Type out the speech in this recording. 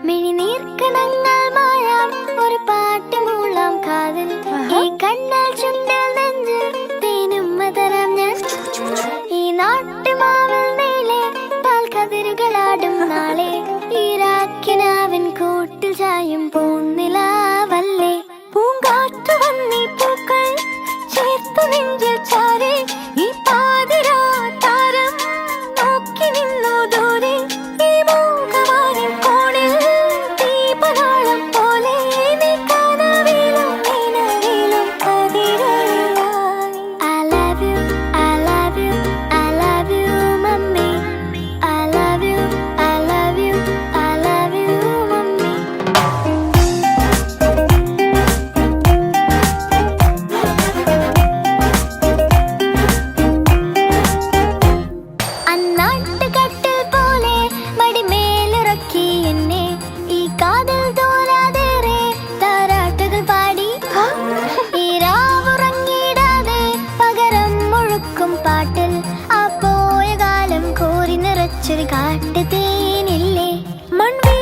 മിഴിനീർക്കണങ്ങൾ മായാം ഒരു പാട്ട് മൂളാം കാതിൽ ഈ കണ്ണൽ ചുണ്ടൽ നെഞ്ചിൽ തേനും മതരാം ഞാൻ ഈ നാട്ടുമാവിൽ നീളെ പാൽക്കതിരുകളാടും നാളെ ഈ രാക്കിനാവിൻ കൂട്ടിൽ ചായും പൂന്നിലാവല്ലേ പൂങ്കാറ്റു വന്നീ പൂക്കൾ ചേർത്തു നെഞ്ചിൽ ചാരെ ഈ പാതിരാ താരം നോക്കി നിന്നു ദൂരെ ഈ മൂകവാനിൻ കോണിൽ ദീപനാളം പോലെ നീ കനവിലും നിലവിലും കതിരൊളിയായി I love you, I love you, I love you, mummy I love you, I love you, I love you, mummy അന്നാട്ടുകട്ടിൽ പോലെ മടിമേലിറക്കി എന്നെ ഈ കാതിൽ തോരാതേറെ താരാട്ടുകൾ പാടി ഈ രാവുറങ്ങിടാതെ പകരം മുഴുക്കും പാട്ടിൽ ആ പോയ കാലം കോരി നിറച്ചൊരു കാട്ടുതേനില്ലേ മൺവീ